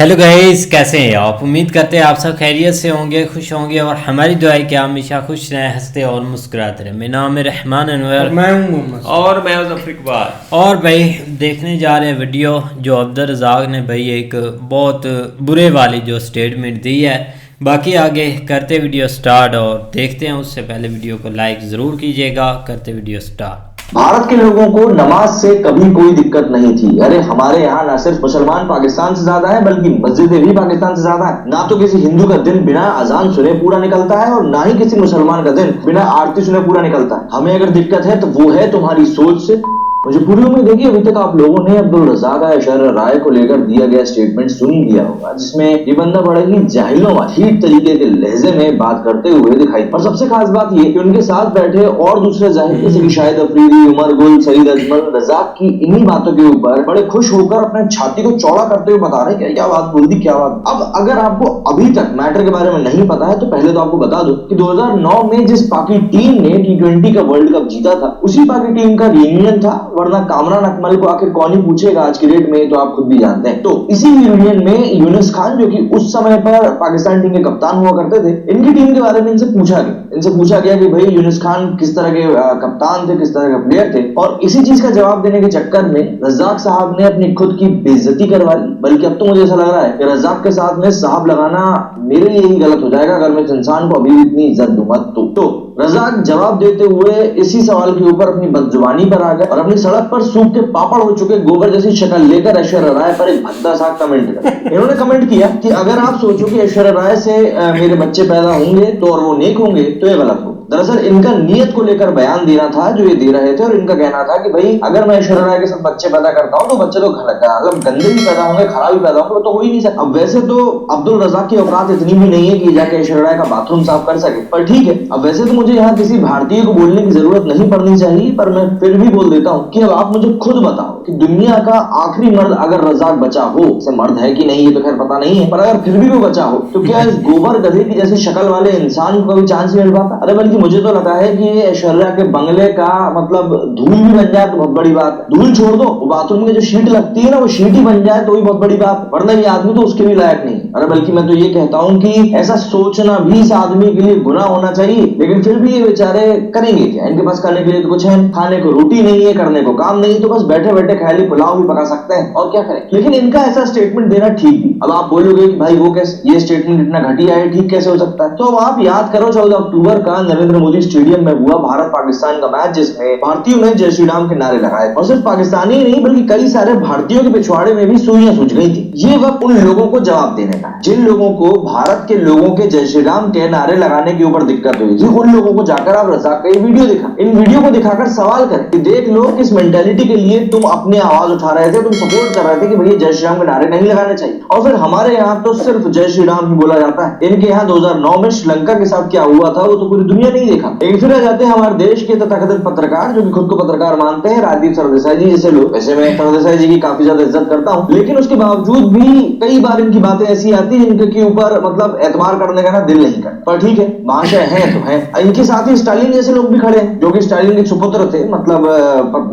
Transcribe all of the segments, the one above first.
Hello guys, कैसे हैं आप। उम्मीद करते हैं आप सब खैरियत से होंगे, खुश होंगे और हमारी दुआ है कि आप हमेशा खुश रहें, हंसते और मुस्कुराते रहें। मेरा नाम है रहमान अनवर मैं हूं मोहम्मद और मैं हूं ज़फ़र इकबाल। और भाई देखने जा रहे हैं वीडियो जो अब्दुल रज़ाक ने भाई एक बहुत बुरे वाली जो स्टेटमेंट दी है। बाकी आगे करते वीडियो स्टार्ट और देखते हैं। उससे पहले वीडियो को लाइक ज़रूर कीजिएगा। करते वीडियो स्टार्ट। भारत के लोगों को नमाज से कभी कोई दिक्कत नहीं थी। अरे हमारे यहाँ ना सिर्फ मुसलमान पाकिस्तान से ज्यादा है बल्कि मस्जिदें भी पाकिस्तान से ज्यादा है। ना तो किसी हिंदू का दिन बिना अजान सुने पूरा निकलता है और ना ही किसी मुसलमान का दिन बिना आरती सुने पूरा निकलता है। हमें अगर दिक्कत है तो वो है तुम्हारी सोच से। मुझे पूरी उम्मीद है कि अभी तक आप लोगों ने अब्दुल रज़ाक अशर राय को लेकर दिया गया स्टेटमेंट सुन लिया होगा, जिसमें ये बंदा बड़े ही जाहिलों हीट तरीके के लहजे में बात करते हुए दिखाई। और सबसे खास बात ये कि उनके साथ बैठे और दूसरे जाहिल जैसे कि शाहिद अफरीदी, उमर गुल, सईद अजमल रज़ाक की इन्हीं बातों के ऊपर बड़े खुश होकर अपने छाती को चौड़ा करते हुए बता रहे हैं क्या बात बोल दी, क्या बात। अब अगर आपको अभी तक मैटर के बारे में नहीं पता है तो पहले तो आपको बता दो कि 2009 में जिस पाकि टीम ने T20 का वर्ल्ड कप जीता था उसी पाकि टीम का रियूनियन था, वरना कामरान अकमल को आखिर कौन ही पूछेगा आज की डेट में, तो आप खुद भी जानते हैं। तो इसी यूनियन में यूनुस खान जो कि उस समय पर पाकिस्तान टीम के कप्तान हुआ करते थे, इनकी टीम के बारे में इनसे पूछा गया कि भाई यूनुस खान किस तरह के कप्तान थे, किस तरह के प्लेयर थे। और इसी चीज का जवाब देने के चक्कर में रज़ाक साहब ने अपनी खुद की बेइज्जती करवा ली। बल्कि अब तो मुझे ऐसा लग रहा है कि रज़ाक के साथ में साहब लगाना मेरे लिए ही गलत हो जाएगा अगर मैं इस इंसान को अभी भी इतनी इज्जत दूंगा तो रज़ाक जवाब देते हुए इसी सवाल के ऊपर अपनी बदजुबानी पर आ गए और अपनी सड़क पर सूख के पापड़ हो चुके गोबर जैसी शक्ल लेकर ऐश्वर्या राय पर एक भद्दा सा कमेंट कर इन्होंने कमेंट किया कि अगर आप सोचो कि ऐश्वर्या राय से मेरे बच्चे पैदा होंगे तो और वो नेक होंगे तो ये गलत हो। दरअसल इनका नियत को लेकर बयान देना था जो ये दे रहे थे और इनका कहना था कि भाई अगर मैं ऐश्वर्या राय के साथ बच्चे पैदा करता हूं तो बच्चे तो मतलब गंदे भी पैदा होंगे, खराब भी पैदा होंगे, तो हो ही नहीं सकता। अब वैसे तो अब्दुल रज़ाक की औकात इतनी भी नहीं है कि जाके ऐश्वर्या राय का बाथरूम साफ कर सके, पर ठीक है। अब वैसे तो मुझे यहाँ किसी भारतीय को बोलने की जरूरत नहीं पड़नी चाहिए, पर मैं फिर भी बोल देता हूँ कि अब आप मुझे खुद बताओ कि दुनिया का आखिरी मर्द अगर रज़ाक बचा हो, से मर्द है कि नहीं ये तो खैर पता नहीं है, पर अगर फिर भी वो बचा हो तो क्या इस गोबर गधे की जैसी शक्ल वाले इंसान को कभी चांस मिल पाता? अरे बल्कि मुझे तो लगता है कि ऐश्वर्या के बंगले का मतलब धूल भी बन जाए तो बहुत बड़ी बात है। धूल छोड़ दो, वो बाथरूम में जो शीट लगती है ना वो शीट ही बन जाए तो भी बहुत बड़ी बात है, वरना ये आदमी तो उसके भी लायक नहीं। अरे बल्कि मैं तो ये कहता हूँ कि ऐसा सोचना भी इस आदमी के लिए गुनाह होना चाहिए, लेकिन फिर भी ये बेचारे करेंगे क्या? इनके पास करने के लिए तो कुछ है, खाने को रोटी नहीं है, करने को काम नहीं, तो बस बैठे बैठे ख्याली पुलाव भी पका सकते हैं और क्या करें। लेकिन इनका ऐसा स्टेटमेंट देना ठीक भी। अब आप बोलोगे कि भाई वो कैसे, ये स्टेटमेंट इतना घटिया है, ठीक कैसे हो सकता है? तो अब आप याद करो 14 अक्टूबर का नरेंद्र मोदी स्टेडियम में हुआ भारत पाकिस्तान का मैच, जिसमें भारतीयों ने जय श्री राम के नारे लगाए और सिर्फ पाकिस्तानी ही नहीं बल्कि कई सारे भारतीयों के पिछवाड़े में भी सुइयां सूझ गई थी। ये वक्त उन लोगों को जवाब देने का, जिन लोगों को भारत के लोगों के जय श्री राम के नारे लगाने के ऊपर दिक्कत हुई थी, उन लोगों को जाकर आप रज़ाक का ये वीडियो दिखा, इन वीडियो को दिखाकर सवाल करें कि देख लो किस मेंटालिटी के लिए तुम अपनी आवाज उठा रहे थे, तुम सपोर्ट कर रहे थे कि भैया जय श्री राम के नारे नहीं लगाने चाहिए। और फिर हमारे यहाँ तो सिर्फ जय श्री राम ही बोला जाता है। इनके यहाँ 2009 में श्रीलंका के साथ क्या हुआ था वो तो पूरी दुनिया नहीं देखा। लेकिन फिर आ जाते हैं हमारे देश के तथाकथित पत्रकार जो कि खुद को पत्रकार मानते हैं, राजदीप सरदेसाई जी जैसे लोग। वैसे मैं सरदेसाई जी की काफी ज्यादा इज्जत करता हूँ, लेकिन उसके बावजूद भी कई बार इनकी बातें ऐसी आती है जिनके ऊपर मतलब एतबार करने का ना दिल नहीं करता, पर ठीक है, महाशय है तो है। इनके साथ ही स्टालिन जैसे लोग भी खड़े हैं जो कि स्टालिन के सुपुत्र थे, मतलब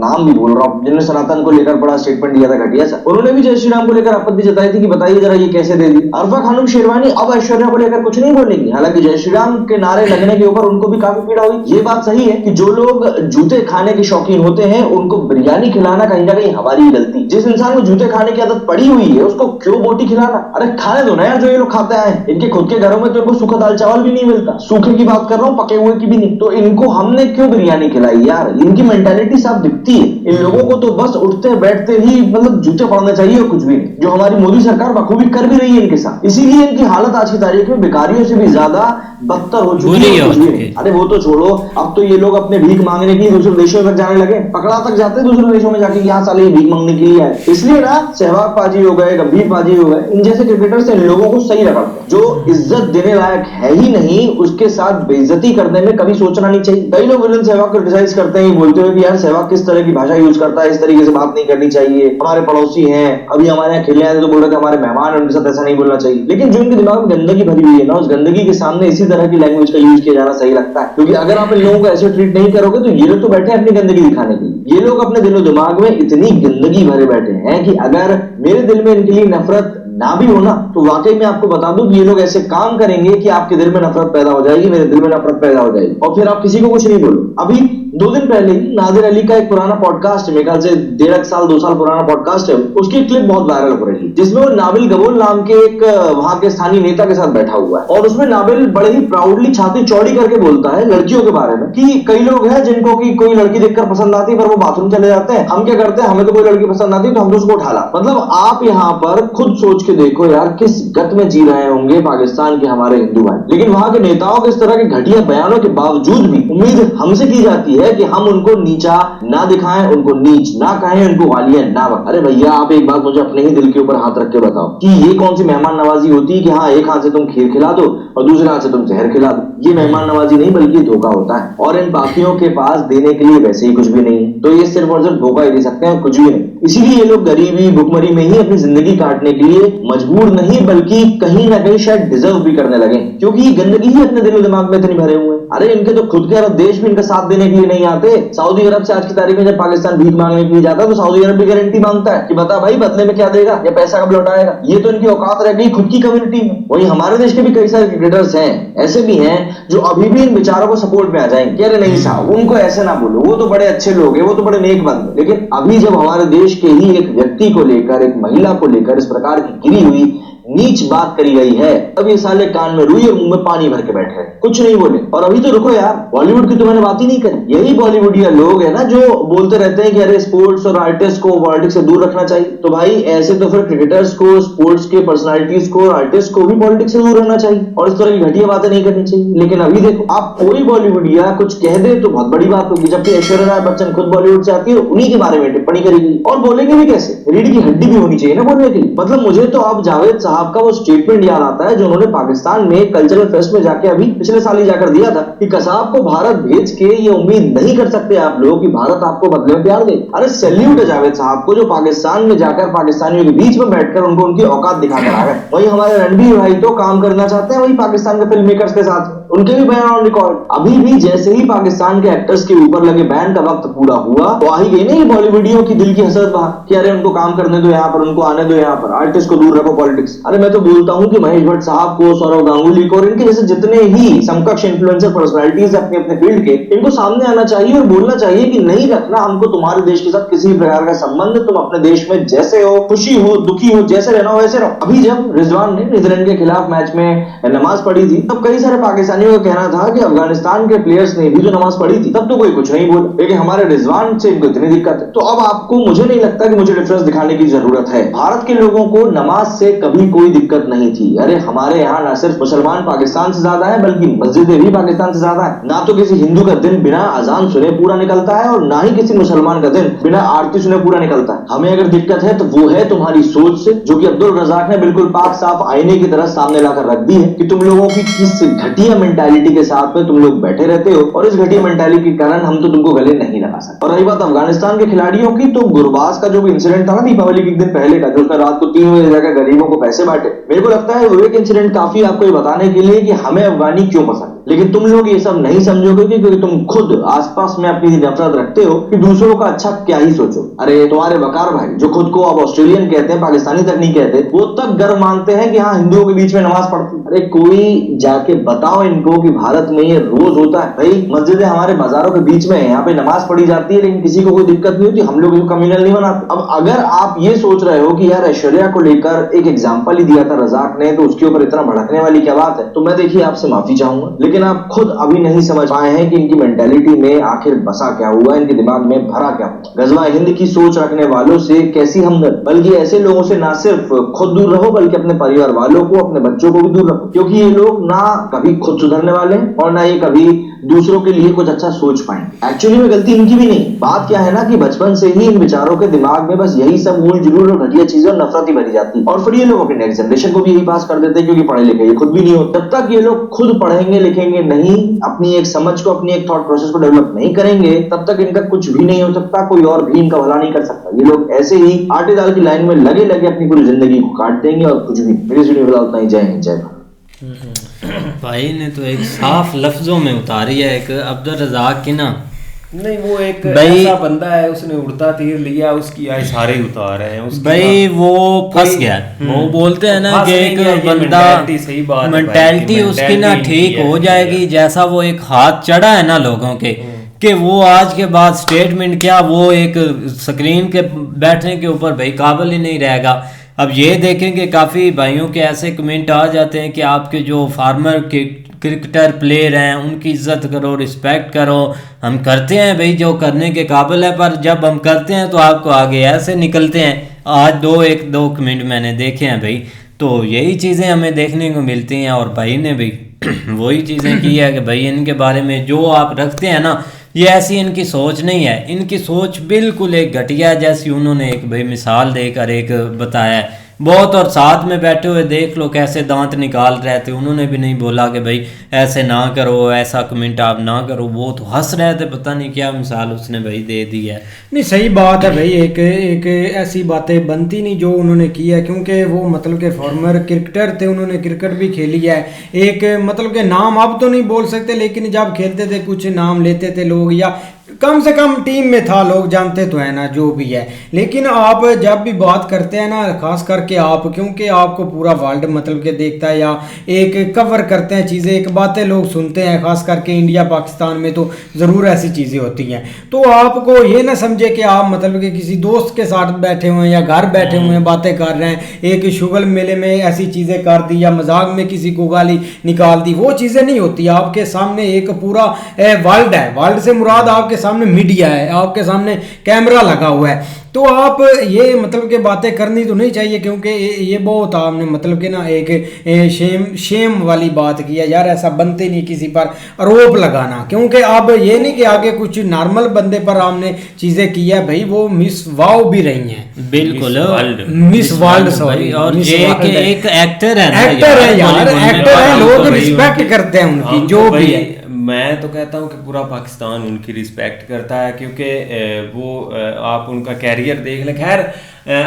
नाम भी बोल रहा हूँ, जिन्होंने सनातन को लेकर बड़ा स्टेटमेंट दिया था घटिया सा। उन्होंने भी जय श्री राम को लेकर आपत्ति जताई थी कि बताइए जरा ये कैसे दे दी। अरफा खानम शेरवानी अब ऐश्वर्या को लेकर कुछ नहीं बोलेंगी, हालांकि जय श्री राम के नारे लगने के ऊपर उनको भी काफी पीड़ा हुई। ये बात सही है कि जो लोग जूते खाने के शौकीन होते हैं उनको बिरयानी खिलाना कहीं ना कहीं हमारी गलती। जिस इंसान को जूते खाने की आदत पड़ी हुई है उसको क्यों बोटी खिलाना? अरे खाने दो ना यार, जो ये लोग खाते आए। इनके खुद के घरों में तो इनको सूखा दाल चावल भी नहीं मिलता, सूखे की बात कर रहा हूँ, पके हुए की भी नहीं। तो इनको हमने क्यों बिरयानी खिलाई यार? इनकी मेंटालिटी साफ दिखती है। इन लोगों को तो बस उठते बैठते ही मतलब जूते पड़ने चाहिए और कुछ भी नहीं, जो हमारी मोदी सरकार बखूबी कर भी रही है इनके साथ। इसीलिए इनकी हालत आज की तारीख में बेकारियों से भी ज्यादा बदतर हो चुकी है। अरे वो तो छोड़ो, अब तो ये लोग अपने भीख मांगने के लिए दूसरे देशों तक जाने लगे, पकड़ा तक जाते दूसरे देशों में जाके, यहाँ साले भीख मांगने के लिए आए। इसलिए ना सहवाग पाजी हो गए, गंभीर पाजी हो गए, इन जैसे क्रिकेटर से इन लोगों को सही रखते हैं। जो इज्जत देने लायक है ही नहीं उसके साथ बेइज्जती करने में कभी सोचना नहीं चाहिए। कई लोग विलन सहवाग क्रिटिसाइज करते हैं बोलते हुए कि यार सहवाग किस तरह की भाषा यूज करता है, इस तरीके से बात नहीं करनी चाहिए, हमारे पड़ोसी हैं, अभी हमारे यहाँ खेलने आए तो बोल रहे थे हमारे मेहमान है, उनके साथ ऐसा नहीं बोलना चाहिए। लेकिन जो इनके दिमाग में गंदगी भरी हुई है ना, उस गंदगी के सामने इसी तरह की लैंग्वेज का यूज किया जाना सही लगता है। क्योंकि अगर आप इन लोगों को ऐसे ट्रीट नहीं करोगे तो ये लोग तो बैठे अपनी गंदगी दिखाने के लिए। ये लोग अपने दिलो दिमाग में इतनी गंदगी भरे बैठे हैं कि अगर मेरे दिल में इनके लिए नफरत ना भी हो ना, तो वाकई में आपको बता दूं कि ये लोग ऐसे काम करेंगे कि आपके दिल में नफरत पैदा हो जाएगी, मेरे दिल में नफरत पैदा हो जाएगी, और फिर आप किसी को कुछ नहीं बोलो। अभी 2 दिन पहले ही नादिर अली का एक पुराना पॉडकास्ट है, मेरे ख्याल से 1.5 साल 2 साल पुराना पॉडकास्ट है, उसकी क्लिप बहुत वायरल हो रही है, जिसमें वो नाबिल गबोल नाम के एक वहां के स्थानीय नेता के साथ बैठा हुआ है, और उसमें नाबिल बड़े ही प्राउडली छाती चौड़ी करके बोलता है लड़कियों के बारे में कि कई लोग हैं जिनको की कोई लड़की देखकर पसंद आती है पर वो बाथरूम चले जाते हैं, हम क्या करते हैं, हमें तो कोई लड़की पसंद आती है तो हम तो उसको उठा ला। मतलब आप यहाँ पर खुद सोच के देखो यार, किस गत में जी रहे होंगे पाकिस्तान के हमारे हिंदू भाई। लेकिन वहां के नेताओं के इस तरह के घटिया बयानों के बावजूद भी उम्मीद हमसे की जाती है कि हम उनको नीचा ना दिखाएं, उनको नीच ना कहें, उनको वालिया ना बताएं। अरे भैया, आप एक बात मुझे अपने ही दिल के ऊपर हाथ रख के बताओ कि ये कौन सी मेहमान नवाजी होती है कि हाँ, एक हाथ से तुम खीर खिला दो और दूसरे हाथ से तुम जहर खिला दो। ये मेहमान नवाजी नहीं बल्कि धोखा होता है, और इन बाकियों के पास देने के लिए वैसे ही कुछ भी नहीं है, तो ये सिर्फ और सिर्फ धोखा ही दे सकते हैं, कुछ भी नहीं। इसीलिए ये लोग गरीबी भुखमरी में ही अपनी जिंदगी काटने के लिए मजबूर नहीं बल्कि कहीं ना कहीं शायद डिजर्व भी करने लगे, क्योंकि ये गंदगी ही अपने दिल दिमाग में इतनी भरे हुए हैं। अरे इनके तो खुद के अरब देश भी इनका साथ देने के लिए नहीं आते। सऊदी अरब से आज की तारीख में जब पाकिस्तान भीख मांगने के लिए जाता है तो सऊदी अरब भी गारंटी मांगता है कि बता भाई बदले में क्या देगा या पैसा कब लौटाएगा। ये तो इनकी औकात रह गई खुद की कम्युनिटी में। वहीं हमारे देश के भी कई सारे क्रिकेटर्स हैं, ऐसे भी हैं जो अभी भी इन बेचारों को सपोर्ट में आ जाएंगे, अरे नहीं साहब उनको ऐसे ना बोलो, वो तो बड़े अच्छे लोग हैं, वो तो बड़े नेक बंदे। लेकिन अभी जब हमारे देश के ही एक व्यक्ति को लेकर, एक महिला को लेकर इस प्रकार की गिरी हुई नीच बात करी गई है, तब ये साले कान में रुई और मुंह में पानी भर के बैठे हैं, कुछ नहीं बोले। और अभी तो रुको यार, बॉलीवुड की तो मैंने बात ही नहीं करी। यही बॉलीवुडिया लोग है ना जो बोलते रहते हैं कि अरे स्पोर्ट्स और आर्टिस्ट को पॉलिटिक्स से दूर रखना चाहिए। तो भाई ऐसे तो फिर क्रिकेटर्स को, स्पोर्ट्स के पर्सनालिटीज को, आर्टिस्ट को भी पॉलिटिक्स से दूर रहना चाहिए और इस तरह की घटिया बातें नहीं करनी चाहिए। लेकिन अभी देखो, आप कोई बॉलीवुडिया कुछ कह दे तो बहुत बड़ी बात होगी, जबकि ऐश्वर्या राय बच्चन खुद बॉलीवुड से आती है, उन्हीं के बारे में टिप्पणी करेगी। और बोलेंगे भी कैसे? रीढ़ की हड्डी भी होनी चाहिए ना बोलने के लिए। मतलब मुझे तो अब जावेद साहब का वो स्टेटमेंट याद आता है जो उन्होंने पाकिस्तान में कल्चरल फेस्ट में जाके अभी पिछले साल ही जाकर दिया था कि कसाब को भारत भेज के ये उम्मीद नहीं कर सकते आप लोग कि भारत आपको बदले में प्यार दे। अरे सैल्यूट है जावेद साहब को जो पाकिस्तान में जाकर पाकिस्तानियों के बीच में बैठकर उनको उनकी औकात दिखाकर आ गए। वही हमारे रणबीर भाई तो काम करना चाहते हैं वही पाकिस्तान के फिल्म मेकर्स के साथ, उनके भी बैन ऑन रिकॉर्ड। अभी भी जैसे ही पाकिस्तान के एक्टर्स के ऊपर लगे बैन का वक्त पूरा हुआ तो आ ही गई ना ये बॉलीवुडियों की दिल की हसरत बाहर कि अरे उनको काम करने दो यहाँ पर, उनको आने दो यहाँ पर, आर्टिस्ट को दूर रखो पॉलिटिक्स। अरे मैं तो बोलता हूँ कि महेश भट्ट साहब को, सौरव गांगुली को और इनके जैसे जितने ही समकक्ष इन्फ्लुएंसर पर्सनालिटीज अपने अपने फील्ड के, इनको सामने आना चाहिए और बोलना चाहिए कि नहीं रखना हमको तुम्हारे देश के साथ किसी प्रकार का संबंध, तुम अपने देश में जैसे हो, खुशी हो, दुखी हो, जैसे रहना हो वैसे रहो। अभी जब रिजवान ने न्यूजीलैंड के खिलाफ मैच में नमाज पढ़ी थी तब कई सारे पाकिस्तानियों का कहना था कि अफगानिस्तान के प्लेयर्स ने भी जो नमाज पढ़ी थी तब तो कोई कुछ नहीं बोला, लेकिन हमारे रिजवान से इनको इतनी दिक्कत है। तो अब आपको, मुझे नहीं लगता कि मुझे डिफरेंस दिखाने की जरूरत है। भारत के लोगों को नमाज से कभी कोई दिक्कत नहीं थी। अरे हमारे यहाँ ना सिर्फ मुसलमान पाकिस्तान से ज्यादा है बल्कि मस्जिदें भी पाकिस्तान से ज्यादा है। ना तो किसी हिंदू का दिन बिना अजान सुने पूरा निकलता है और ना ही किसी मुसलमान का दिन बिना आरती सुने पूरा निकलता है। हमें अगर दिक्कत है तो वो है तुम्हारी सोच से, जो कि अब्दुल रजाक ने बिल्कुल पाक साफ आईने की तरह सामने लाकर रख दी है कि तुम लोगों की किस घटिया मेंटालिटी के साथ में तुम लोग बैठे रहते हो, और इस घटिया मेंटालिटी के कारण हम तो तुमको गले नहीं लगा सकते। और रही बात अफगानिस्तान के खिलाड़ियों की, तो गुरबाज का जो भी इंसिडेंट था ना दीपावली के दिन पहले का, जो उसने रात को 3 बजे जाकर गरीबों को पैसे बांटे, मेरे को लगता है वो एक इंसिडेंट काफी आपको ये बताने के लिए कि हमें अफगानी क्यों पसंद है। लेकिन तुम लोग ये सब नहीं समझोगे क्योंकि तुम खुद आसपास में अपनी नफरत रखते हो कि दूसरों का अच्छा क्या ही सोचो। अरे तुम्हारे वकार भाई जो खुद को अब ऑस्ट्रेलियन कहते हैं, पाकिस्तानी तक नहीं कहते, वो तक गर्व मानते हैं कि हाँ हिंदुओं के बीच में नमाज पढ़ती। अरे कोई जाके बताओ इनको कि भारत में ये रोज होता है। भाई मस्जिदें हमारे बाजारों के बीच में है, यहाँ पे नमाज पढ़ी जाती है लेकिन किसी को कोई दिक्कत नहीं होती, हम लोग इसको कम्युनल नहीं बनाते। अब अगर आप ये सोच रहे हो कि यार ऐश्वर्या को लेकर एक एग्जाम्पल ही दिया था रजाक ने तो उसके ऊपर इतना भड़कने वाली क्या बात है, तो मैं देखिए आपसे माफी चाहूंगा, लेकिन आप खुद अभी नहीं समझ पाए हैं कि इनकी मेंटालिटी में आखिर बसा क्या हुआ, इनके दिमाग में भरा क्या हुआ। गजवा हिंद की सोच रखने वालों से कैसी हमदर्द, बल्कि ऐसे लोगों से ना सिर्फ खुद दूर रहो बल्कि अपने परिवार वालों को, अपने बच्चों को भी दूर रखो, क्योंकि ये लोग ना कभी खुद सुधरने वाले और ना ये कभी दूसरों के लिए कुछ अच्छा सोच पाएंगे। एक्चुअली में गलती इनकी भी नहीं, बात क्या है ना कि बचपन से ही इन बेचारों के दिमाग में बस यही सब मूल जुलूल और घटिया चीजें और नफरत ही भरी जाती है, और फिर ये लोग अपनी नेक्स्ट जनरेशन को भी यही पास कर देते हैं क्योंकि पढ़े लिखे ये खुद भी नहीं होते। जब तक ये लोग खुद पढ़ेंगे लिखेंगे नहीं, अपनी एक समझ को, अपनी एक थॉट प्रोसेस को डेवलप नहीं करेंगे, तब तक इनका कुछ भी नहीं हो सकता, कोई और भी इनका भला नहीं कर सकता। ये लोग ऐसे ही आटे दाल की लाइन में लगे लगे अपनी पूरी जिंदगी को काट देंगे और कुछ भी। मेरी वीडियो फिलहाल उतना ही। जय हिंद, जय भारत। भाई ने तो एक साफ लफ्ज़ों में उतारी है। एक अब्दुल रज़ाक की ना नहीं वो एक भाई ऐसा बंदा है, उसने उड़ता तीर लिया, उसकी आय सारे उतार रहे हैं उसकी भाई, वो फंस गया। वो बोलते हैं ना कि एक बंदा मेंटालिटी उसकी ना ठीक हो जाएगी, जैसा वो एक हाथ चढ़ा है ना लोगों के, कि वो आज के बाद स्टेटमेंट क्या, वो एक स्क्रीन के बैठने के ऊपर भाई काबिल ही नहीं रहेगा। अब ये देखेंगे काफ़ी भाइयों के ऐसे कमेंट आ जाते हैं कि आपके जो फार्मर के क्रिकेटर प्लेयर हैं उनकी इज्जत करो, रिस्पेक्ट करो। हम करते हैं भाई जो करने के काबिल है, पर जब हम करते हैं तो आपको आगे ऐसे निकलते हैं। आज दो कमेंट मैंने देखे हैं भाई, तो यही चीज़ें हमें देखने को मिलती हैं। और भाई ने भी वही चीज़ें की है कि भाई इनके बारे में जो आप रखते हैं ना, ये ऐसी इनकी सोच नहीं है। इनकी सोच बिल्कुल एक घटिया है, जैसी उन्होंने एक भाई मिसाल देकर एक बताया है बहुत। और साथ में बैठे हुए देख लो कैसे दांत निकाल रहे थे, उन्होंने भी नहीं बोला कि भाई ऐसे ना करो, ऐसा कमेंट आप ना करो। वो तो हंस रहे थे, पता नहीं क्या मिसाल उसने भाई दे दी है। नहीं सही बात है भाई, एक ऐसी बातें बनती नहीं जो उन्होंने की है, क्योंकि वो मतलब के फॉर्मर क्रिकेटर थे, उन्होंने क्रिकेट भी खेली है। एक मतलब के नाम अब तो नहीं बोल सकते, लेकिन जब खेलते थे कुछ नाम लेते थे लोग, या कम से कम टीम में था, लोग जानते तो है ना जो भी है। लेकिन आप जब भी बात करते हैं ना, खास करके आप, क्योंकि आपको पूरा वर्ल्ड मतलब के देखता है या एक कवर करते हैं चीज़ें, एक बातें लोग सुनते हैं, खास करके इंडिया पाकिस्तान में तो ज़रूर ऐसी चीज़ें होती हैं। तो आपको ये ना समझे कि आप मतलब कि किसी दोस्त के साथ बैठे हुए हैं या घर बैठे हुए हैं, बातें कर रहे हैं, एक शुगल मेले में ऐसी चीज़ें कर दी या मजाक में किसी को गाली निकाल दी, वो चीज़ें नहीं होती। आपके सामने एक पूरा वर्ल्ड है, वर्ल्ड से मुराद आपके सामने मीडिया है, आपके सामने कैमरा लगा हुआ है। तो आप ये मतलब के बातें करनी तो नहीं चाहिए, क्योंकि ये बहुत आपने मतलब कि ना एक शेम वाली बात की है यार। ऐसा बनते नहीं किसी पर आरोप लगाना, क्योंकि अब ये नहीं कि आगे कुछ नॉर्मल बंदे पर आपने चीजें की है भाई, वो मिस वाव भी रही हैं। बिल्कुल मिस वर्ल्ड सॉरी। और ये एक एक्टर है, एक्टर है यार, एक्टर है, लोग रिस्पेक्ट करते हैं उनकी जो भी है। मैं तो कहता हूँ कि पूरा पाकिस्तान उनकी रिस्पेक्ट करता है, क्योंकि वो आप उनका कैरियर देख लें। खैर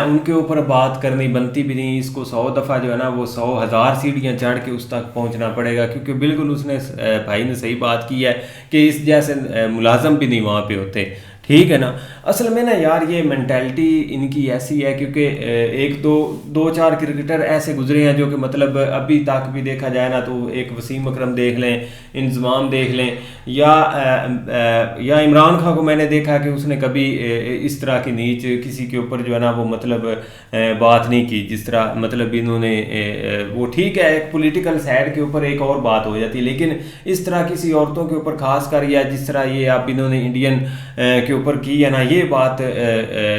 उनके ऊपर बात करनी बनती भी नहीं, इसको 100 दफ़ा जो है ना वो 100,000 सीढ़ियाँ चढ़ के उस तक पहुँचना पड़ेगा, क्योंकि बिल्कुल उसने भाई ने सही बात की है कि इस जैसे मुलाजम भी नहीं वहाँ पे होते, ठीक है ना। असल में ना यार ये मेंटालिटी इनकी ऐसी है, क्योंकि एक दो चार क्रिकेटर ऐसे गुजरे हैं जो कि मतलब अभी तक भी देखा जाए ना तो एक वसीम अकरम देख लें, इंजमाम देख लें, या इमरान खान को मैंने देखा कि उसने कभी इस तरह की नीच किसी के ऊपर जो है ना वो मतलब बात नहीं की, जिस तरह मतलब इन्होंने वो ठीक है एक पॉलिटिकल साइड के ऊपर एक और बात हो जाती है, लेकिन इस तरह किसी औरतों के ऊपर खास कर, या जिस तरह ये आप इन्होंने इंडियन के ऊपर की है ना, ये बात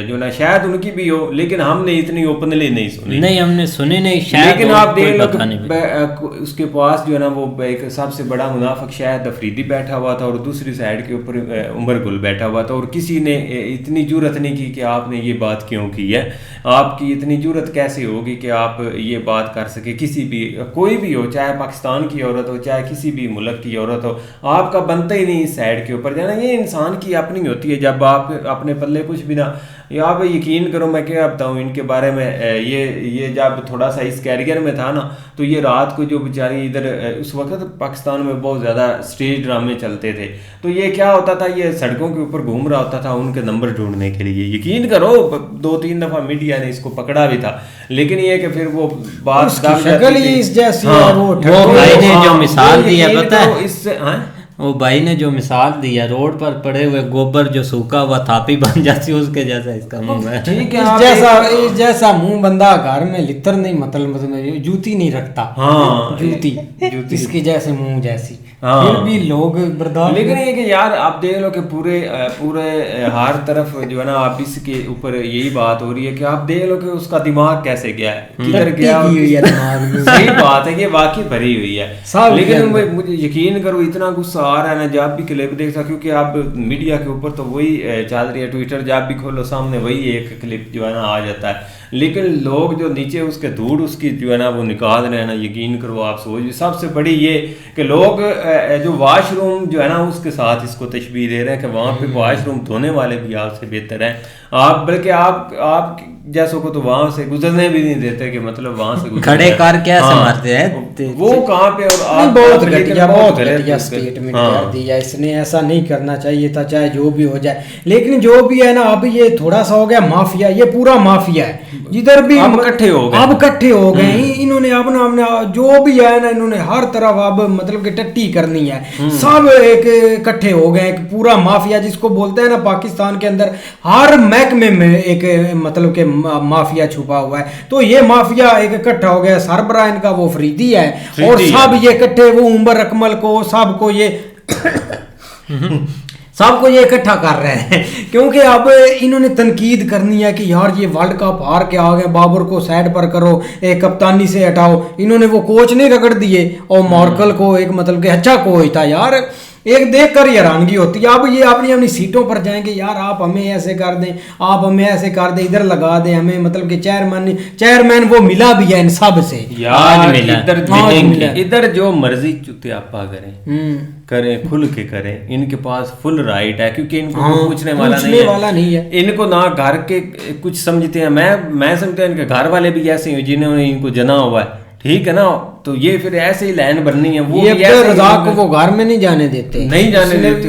जो ना शायद उनकी भी हो, लेकिन हमने इतनी ओपनली नहीं सुनी। नहीं हमने सुनी नहीं शायद। लेकिन आप देख लो उसके पास जो है ना वो एक सबसे बड़ा मुनाफिक शायद अफरीदी बैठा हुआ था और दूसरी साइड के ऊपर उमर गुल बैठा हुआ था, और किसी ने इतनी जुर्रत नहीं की कि आपने ये बात क्यों की है। आपकी इतनी जुर्रत कैसे होगी कि आप ये बात कर सके, किसी भी कोई भी हो, चाहे पाकिस्तान की औरत हो चाहे किसी भी मुल्क की औरत हो, आपका बनता ही नहीं इस साइड के ऊपर जाना। ये इंसान की अपनी होती है, जब आप अपने पल्ले कुछ भी ना, या आप यकीन करो मैं क्या बताऊँ इनके बारे में, ये जब थोड़ा सा इस कैरियर में था ना, तो ये रात को जो बेचारी इधर उस वक्त पाकिस्तान में बहुत ज़्यादा स्टेज ड्रामे चलते थे, तो ये क्या होता था, ये सड़कों के ऊपर घूम रहा होता था उनके नंबर ढूंढने के लिए। यकीन करो 2-3 दफ़ा मीडिया ने इसको पकड़ा भी था, लेकिन ये कि फिर वो बात शक्ल ही इस जैसी है। वो भाई ने जो मिसाल दी है पता है, इससे वो भाई ने जो मिसाल दी है, रोड पर पड़े हुए गोबर जो सूखा हुआ थापी बन जाती है उसके जैसा इसका मुंह है। ठीक है, इस जैसा मुंह बंदा घर में लितर नहीं मतलब जूती नहीं रखता। हाँ जूती इसके जैसे मुंह जैसी। हाँ। फिर भी लोग बर्दाश्त। लेकिन ये कि यार आप देख लो कि पूरे हर तरफ जो है ना आप इसके ऊपर यही बात हो रही है कि आप देख लो कि उसका दिमाग कैसे गया है, किधर गया दिमाग। सही बात है, ये वाकई भरी हुई है। लेकिन मुझे यकीन करो इतना गुस्सा आ रहा है ना जब भी क्लिप देखता, क्योंकि आप मीडिया के ऊपर तो वही चल रही है, ट्विटर जब भी खोलो सामने वही एक क्लिप जो है ना आ जाता है, लेकिन लोग जो नीचे उसके धूड़ उसकी जो है ना वो निकाल रहे हैं ना, यकीन करो आप सोच। सबसे बड़ी ये कि लोग जो वॉशरूम जो है ना उसके साथ इसको तशबीह दे रहे हैं कि वहाँ पे वॉशरूम धोने वाले भी आपसे बेहतर हैं, आप बल्कि आप जैसों को तो वहां से गुजरने भी नहीं देते कि मतलब वहां से खड़े कर कैसे मारते हैं वो कहाँ पे। और आप बहुत घटिया स्टेटमेंट कर दिया, इसने ऐसा नहीं करना चाहिए था, चाहे जो भी हो जाए। लेकिन जो भी है ना, अब ये थोड़ा सा हो गया माफिया, ये पूरा माफिया है, जिधर भी अब इकट्ठे हो गए, अब इकट्ठे हो गए। इन्होंने अपना जो भी है ना, इन्होंने हर तरफ अब मतलब कि टट्टी करनी है, सब एक इकट्ठे हो गए, एक पूरा माफिया जिसको बोलते हैं ना, पाकिस्तान के अंदर हर महकमे में एक मतलब के माफिया छुपा हुआ है। तो ये माफिया एक इकट्ठा हो गया, सरबराह इनका वो अफरीदी है, और सब ये इकट्ठे, वो उमर अकमल को सबको ये सबको ये इकट्ठा कर रहे हैं, क्योंकि अब इन्होंने तनकीद करनी है कि यार ये वर्ल्ड कप हार के आ गए, बाबर को साइड पर करो, एक कप्तानी से हटाओ। इन्होंने वो कोच नहीं रगड़ दिए, और मॉर्कल को एक मतलब कि अच्छा कोच था यार, एक देख कर ही हैरानगी होती है। अब ये अपनी अपनी सीटों पर जाएंगे, यार आप हमें ऐसे कर दें, आप हमें ऐसे कर दें, इधर लगा दें हमें, मतलब कि चेयरमैन वो मिला भी है इन सब से यार, इधर जो मर्जी चुतियापा करें खुल के करें, इनके पास फुल राइट है, क्योंकि इनको पूछने वाला नहीं है। इनको ना घर के कुछ समझते हैं, मैं समझता हूँ इनके घर वाले भी ऐसे हैं जिन्होंने इनको जना हुआ है, ठीक है ना, तो ये फिर ऐसे ही लाइन बननी है। वो रज़ाक को वो घर में नहीं जाने देते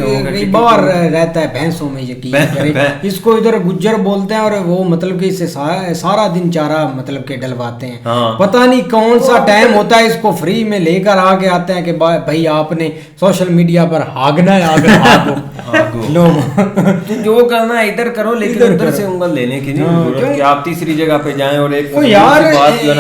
होंगे, बाहर रहता है भैंसों में, यकीन करें। इसको इधर गुज्जर बोलते हैं, और वो मतलब कि इससे सारा दिन चारा मतलब के डलवाते हैं। पता नहीं कौन सा टाइम होता है, इसको फ्री में लेकर आके आते हैं कि भाई आपने सोशल मीडिया पर हागना है, लो तो जो करना है इधर करो, लेकिन उधर से उंगल लेने की नहीं जरूरत कि आप तीसरी जगह पे जाएं। और एक यार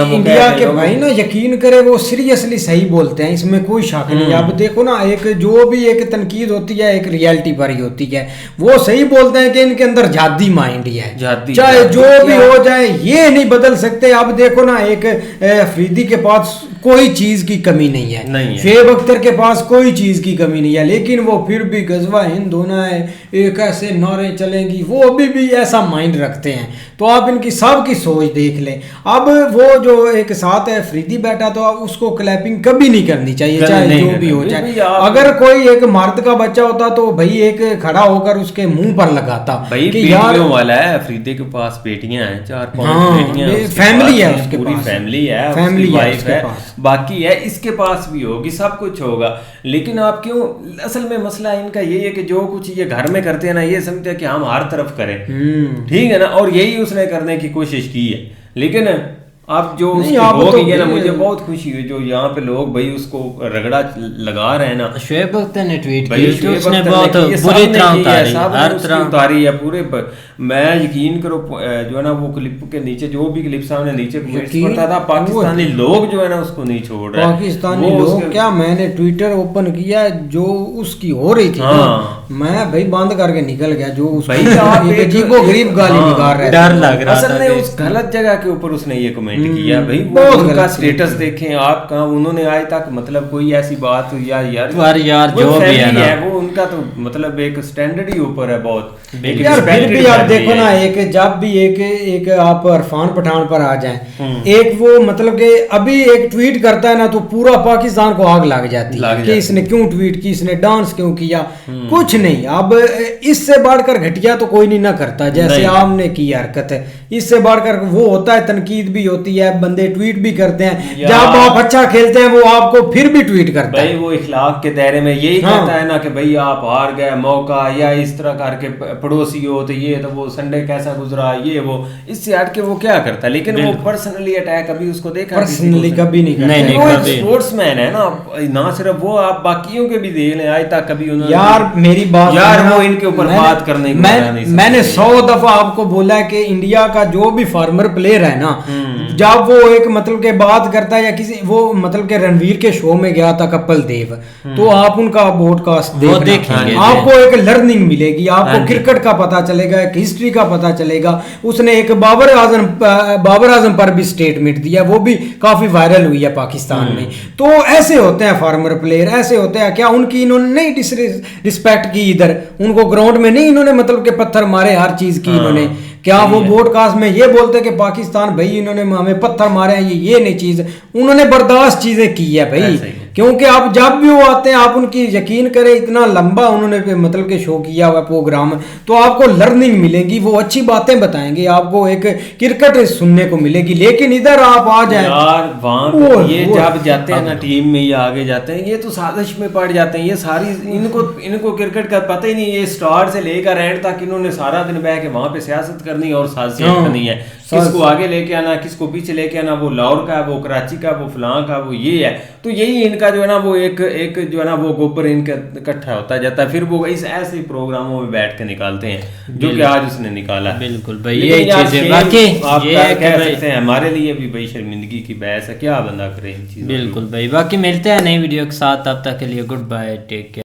इंडिया के भाई ना, यकीन करे वो सीरियसली सही बोलते हैं, इसमें कोई शक नहीं। अब देखो ना, एक जो भी एक तनकीद होती है एक रियलिटी पर ही होती है, वो सही बोलते हैं कि इनके अंदर जादी माइंड ही है, चाहे जो भी हो जाए ये नहीं बदल सकते। अब देखो ना, एक अफरीदी के पास कोई चीज की कमी नहीं है, शेब अख्तर के पास कोई चीज की कमी नहीं है, लेकिन वो फिर भी गजवा हिंद होना है, एक ऐसे नारे चलेंगी, वो अभी भी ऐसा माइंड रखते हैं। तो आप इनकी सबकी सोच देख लें। अब वो जो एक साथ है अफरीदी बैठा, तो आप उसको क्लैपिंग कभी नहीं करनी चाहिए, चाहे जो भी हो जाए। अगर कोई एक मर्द का बच्चा होता तो भाई एक खड़ा होकर उसके मुंह पर लगाता कि यार वाला है, अफरीदी के पास बेटियां हैं, 4-5 बेटियां, फैमिली है, उसके पूरी फैमिली है, वाइफ है, बाकी है, इसके पास भी होगी, सब कुछ होगा। लेकिन आप क्यों, असल में मसला इनका यही है कि जो कुछ ये घर में करते हैं ना, ये समझते हैं कि हम हर तरफ करें, ठीक है ना, और यही उसने करने की कोशिश की है। लेकिन अब जो हो गई है ना, मुझे बहुत खुशी हुई जो यहाँ पे लोग भाई उसको रगड़ा लगा रहे हैं ना। शुएब अख्तर ने ट्वीट किया, उसने बहुत बुरी तरह उतारी है पूरे। मैं यकीन करो जो है ना, वो क्लिप के नीचे जो भी क्लिप सामने नीचे पड़ता था, पाकिस्तानी लोग जो है ना उसको नहीं छोड़ रहे। पाकिस्तानी लोग क्या, मैंने ट्विटर ओपन किया, जो उसकी हो रही थी मैं भाई बंद करके निकल गया, जो उसको गरीब गाली निकाल रहे, डर लग रहा। असल में उस गलत जगह के ऊपर उसने ये कमेंट किया भाई, बहुत उनका स्टेटस देखें आप, कहाँ उन्होंने आज तक मतलब कोई ऐसी बात यार जो भी है ना, वो उनका तो मतलब एक स्टैंडर्ड ही ऊपर है बहुत। यार फिर भी आप देखो ना, एक जब भी एक आप इरफान पठान पर आ जाएं, एक वो मतलब कि अभी एक ट्वीट करता है ना, तो पूरा पाकिस्तान को आग लग जाती है कि इसने क्यों ट्वीट की, इसने डांस क्यों किया, कुछ नहीं। अब इससे बढ़कर घटिया तो कोई नहीं ना करता, जैसे आपने की हरकत है, इससे बढ़कर वो होता है, तनकीद भी होती है, बंदे ट्वीट भी करते हैं, जब आप अच्छा खेलते हैं वो आपको फिर भी ट्वीट करता है। वो इखलाक के दायरे में यही कहता है ना कि भाई आप हार गए मौका, या इस तरह करके पड़ोसी हो तो ये, तो वो संडे कैसा गुजरा, ये वो, इससे हट के वो क्या करता है। लेकिन वो पर्सनली अटैक अभी उसको देखा, पर्सनली कभी नहीं करता। वो एक स्पोर्ट्समैन है ना सिर्फ वो, आप बाकियों के भी देख लें, आज तक कभी उन्होंने यार मेरी बात यार वो इनके ऊपर बात करने की मैंने 100 दफा आपको बोला कि इंडिया का जो भी फार्मर प्लेयर है ना, जब वो एक मतलब के बात करता है, या किसी वो मतलब के रणवीर के शो में गया था कपिल देव, तो आप उनका पॉडकास्ट देखेंगे, आपको एक लर्निंग मिलेगी, आपको क्रिकेट का पता चलेगा, एक हिस्ट्री का पता चलेगा। उसने एक बाबर आजम पर भी स्टेटमेंट दिया, वो भी काफी वायरल हुई है पाकिस्तान में। तो ऐसे होते हैं फार्मर प्लेयर, ऐसे होते हैं। क्या उनकी इन्होंने नहीं डिसरिस्पेक्ट की, इधर उनको ग्राउंड में नहीं इन्होंने मतलब के पत्थर मारे, हर चीज की इन्होंने, क्या वो पॉडकास्ट में ये बोलते कि पाकिस्तान भाई इन्होंने हमें पत्थर मारे हैं, ये नहीं चीज, उन्होंने बर्दाश्त चीजें की है भाई, क्योंकि आप जब भी वो आते हैं आप उनकी यकीन करें इतना लंबा उन्होंने मतलब के शो किया हुआ प्रोग्राम, तो आपको लर्निंग मिलेगी, वो अच्छी बातें बताएंगे, आपको एक क्रिकेट सुनने को मिलेगी। लेकिन इधर आप आ जाए यार वहाँ पे ये जब जाते हैं ना टीम में, ये आगे जाते हैं, ये तो साजिश में पड़ जाते हैं। ये सारी इनको क्रिकेट का पता ही नहीं। ये स्टार्ट से लेकर एंड तक इन्होंने सारा दिन बैठ के वहाँ पे सियासत करनी है और साजिश करनी है, किसको आगे लेके आना, किसको पीछे लेके आना, वो लाहौर का, वो कराची का, वो फलां का, वो ये है। तो यही इनका जो है ना वो एक जो है ना वो गोबर इनका इकट्ठा होता जाता है, फिर वो इस ऐसे प्रोग्रामों में बैठ के निकालते हैं जो कि आज उसने निकाला। बिल्कुल भाई, ये चीजें बाकी आप कह सकते हैं हमारे लिए भी भाई शर्मिंदगी की बहस है, क्या बंदा करे इन चीजों। बिल्कुल भाई, बाकी मिलते हैं नई वीडियो के साथ, तब तक के लिए गुड बाय, टेक केयर।